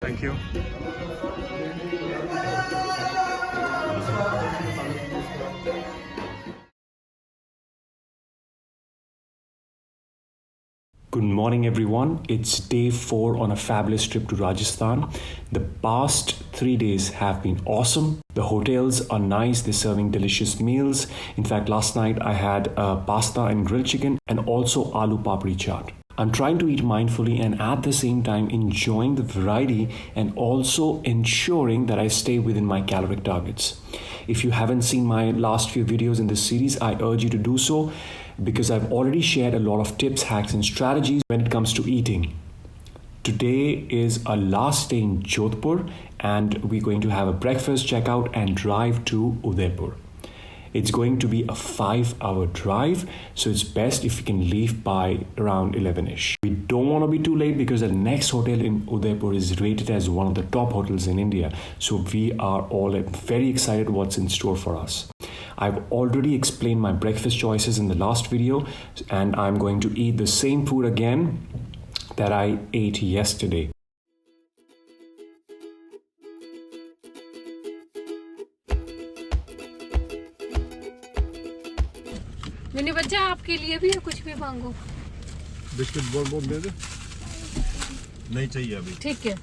Thank you. Good morning, everyone. It's day 4 on a fabulous trip to Rajasthan. The past 3 days have been awesome. The hotels are nice, they're serving delicious meals. In fact, last night I had pasta and grilled chicken and also aloo papri chaat. I'm trying to eat mindfully and at the same time enjoying the variety and also ensuring that I stay within my caloric targets. If you haven't seen my last few videos in this series, I urge you to do so because I've already shared a lot of tips, hacks, and strategies when it comes to eating. Today is our last day in Jodhpur and we're going to have a breakfast, checkout, and drive to Udaipur. It's going to be a 5-hour drive, so it's best if we can leave by around 11ish. We don't want to be too late because the next hotel in Udaipur is rated as one of the top hotels in India. So we are all very excited what's in store for us. I've already explained my breakfast choices in the last video, and I'm going to eat the same food again that I ate yesterday. मैंने बच्चा आपके लिए भी कुछ भी मांगो। Biscuit बोल दे दे। नहीं चाहिए अभी। ठीक है।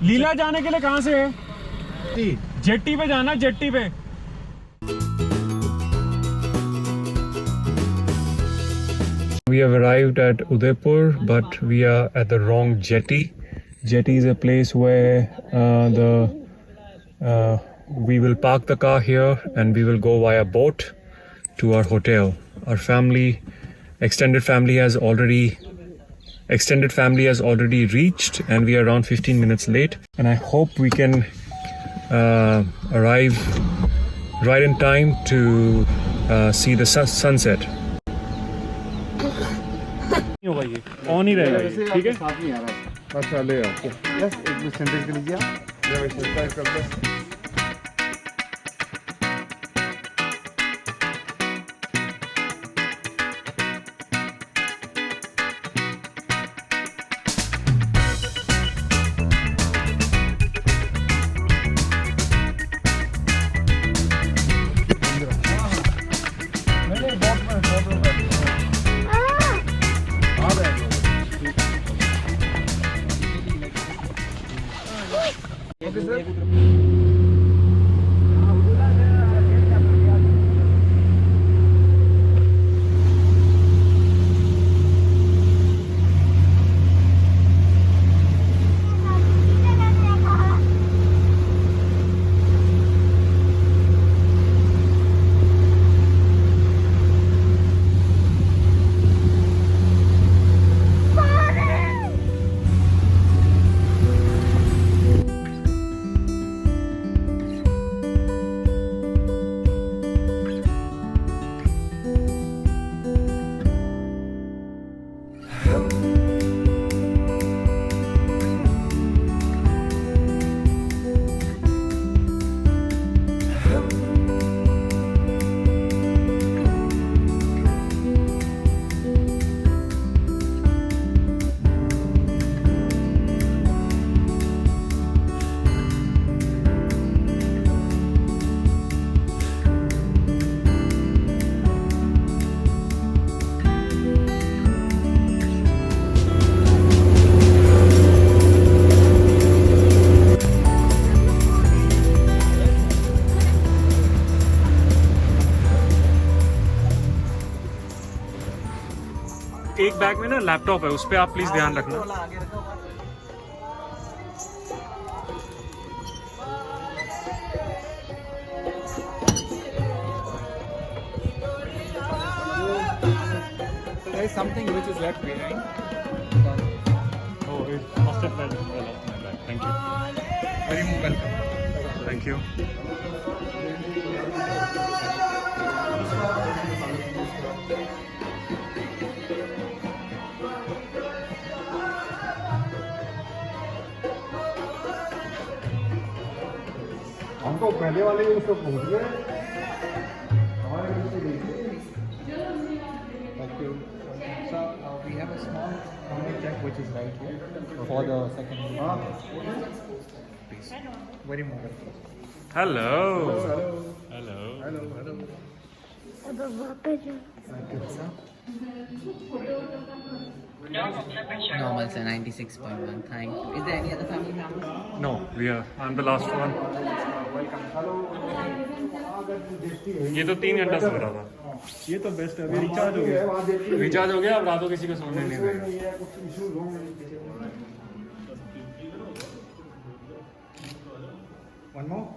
लीला जाने के लिए कहाँ से है? जेट्टी पे जाना, जेट्टी पे। We have arrived at Udaipur, but we are at the wrong jetty. Jetty is a place where we will park the car here and we will go via boat to our hotel. Our extended family has already reached and we are around 15 minutes late, and I hope we can arrive right in time to see the sunset. होगा ये on ही रहेगा ये, ठीक है? साथ में आ रहा है। अच्छा ले आओ। यस, एक मिनट सेंटर के लीजिए आप। ले मैं सेंटर कर दे। एक बैग में ना लैपटॉप है, उस पर आप प्लीज ध्यान रखना। There is something which is left behind. Oh, it must have fell off my back. Thank you. Very welcome. Thank you. हम तो पहले वाले ही उसको पहुंच गए हमारे पीछे गई थी। Thank you. So we have a small counter check which is right here for the second piece. Very welcome. Hello. Hello. Hello. Hello. Hello. Thank you, sir. Normal sir, 96.1. Thank you. Is there any other family members? No, I'm the last one. ये तो 3 घंटा सो रहा था। ये तो best है, अभी recharge हो गया। रिचार्ज हो गया, अब रात को किसी को सोने नहीं देगा। One more.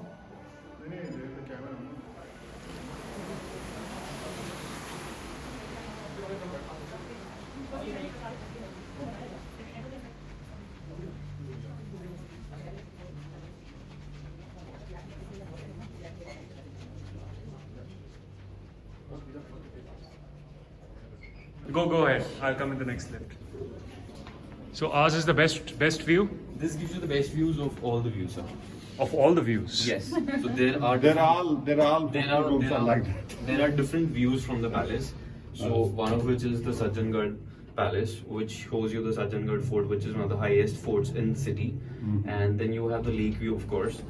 Go ahead. I'll come in the next lift. So ours is the best view This gives you the best views of all the views, sir. of all the views. Yes. So there are They're all there are rooms are like that. there are different views from the palace. So one of which is the Sajjangarh Palace, which shows you the Sajjangarh Fort, which is one of the highest forts in the city. And then you have the lake view, of course.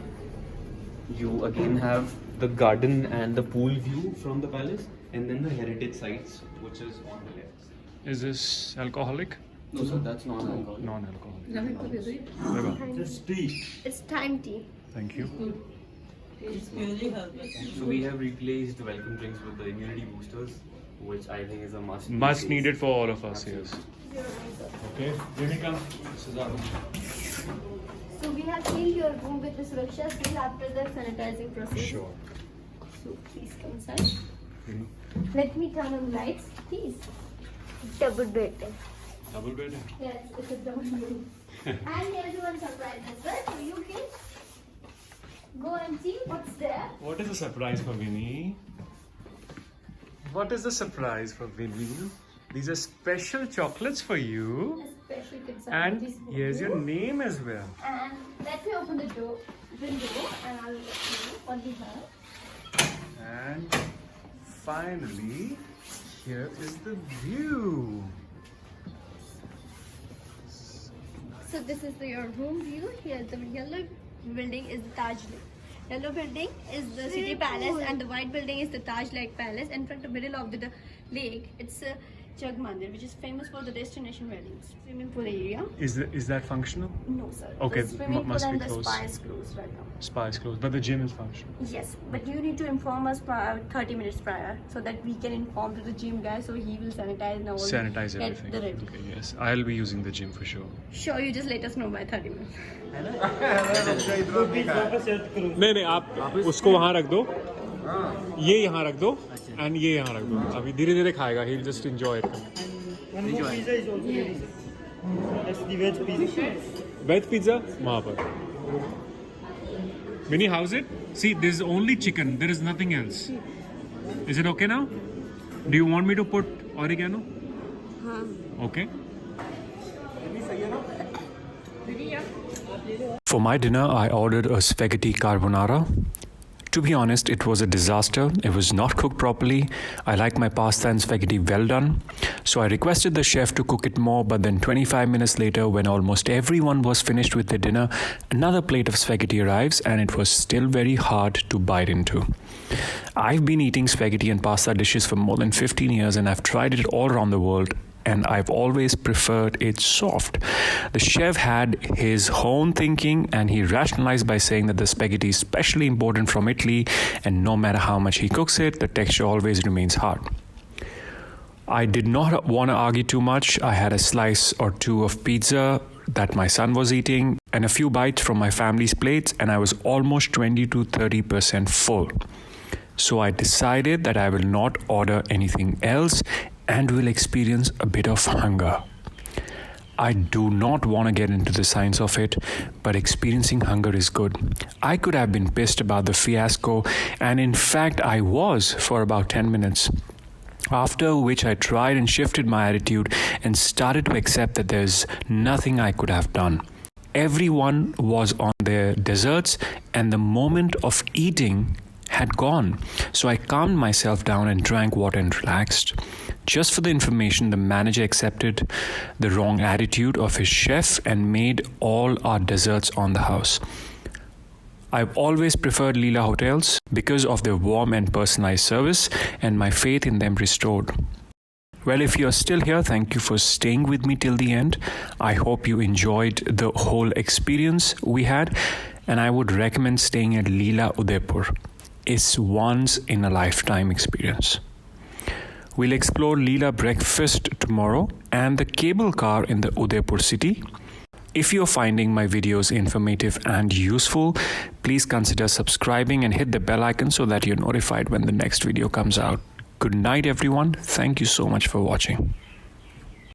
You again have the garden and the pool view from the palace, and then the heritage sites, which is on the left. Is this alcoholic? No, sir, that's not alcohol. Non-alcoholic. It's time tea. Thank you. So we have replaced welcome drinks with the immunity boosters, which I think is a must. Much needed for all of us, yes. Okay, Jenica. So we have sealed your room with the Suraksha seal after the sanitizing process. Sure. So please come inside. Let me turn on lights, please. Double bed. Double bed. Yes, it's a double bed. And there's one surprise as well, so you can go and see what's there. What is the surprise for Vinny? What is the surprise for Vinny? These are special chocolates for you. A special kids And surprise for here's you. your name as well. And let me open the window and I'll let you know what we have. And finally, here is the view. So this is your room view. Here the yellow building is the Taj Lake. Yellow building is the city palace and the white building is the Taj Lake Palace. In front of the middle of the lake, it's a Jag Mandir, which is famous for the destination weddings. Swimming pool area. Is that functional? No sir. Okay, The swimming pool must be and the closed. spa is closed right now. Spa is closed, but the gym is functional. Yes, but you need to inform us 30 minutes prior so that we can inform to the gym guy so he will sanitize and all. Sanitize get everything. the ready. Okay, yes. I'll be using the gym for sure. Sure, you just let us know by 30 minutes. नहीं आप उसको वहाँ रख दो ये यहाँ रख दो एंड ये यहाँ रख दो अभी धीरे धीरे खाएगा ही जस्ट एंजॉय वेज पिज्जा वहाँ पर Vinny, how's it? See, this is only chicken. There is nothing else. Is it okay now? Do you want me to put oregano? Okay. For my dinner, I ordered a spaghetti carbonara. To be honest, it was a disaster. It was not cooked properly. I like my pasta and spaghetti well done. So I requested the chef to cook it more, but then 25 minutes later, when almost everyone was finished with their dinner, another plate of spaghetti arrives and it was still very hard to bite into. I've been eating spaghetti and pasta dishes for more than 15 years and I've tried it all around the world. And I've always preferred it soft. The chef had his own thinking and he rationalized by saying that the spaghetti is specially imported from Italy and no matter how much he cooks it, the texture always remains hard. I did not want to argue too much. I had a slice or two of pizza that my son was eating and a few bites from my family's plates and I was almost 20 to 30% full. So I decided that I will not order anything else and we'll experience a bit of hunger. I do not want to get into the science of it, but experiencing hunger is good. I could have been pissed about the fiasco, and in fact, I was for about 10 minutes. After which I tried and shifted my attitude and started to accept that there's nothing I could have done. Everyone was on their desserts, and the moment of eating had gone. So I calmed myself down and drank water and relaxed. Just for the information, the manager accepted the wrong attitude of his chef and made all our desserts on the house. I've always preferred Leela hotels because of their warm and personalized service and my faith in them restored. Well, if you're still here, thank you for staying with me till the end. I hope you enjoyed the whole experience we had, and I would recommend staying at Leela Udaipur. It's once in a lifetime experience. We'll explore Leela breakfast tomorrow and the cable car in the Udaipur city. If you're finding my videos informative and useful, please consider subscribing and hit the bell icon so that you're notified when the next video comes out. Good night, everyone. Thank you so much for watching.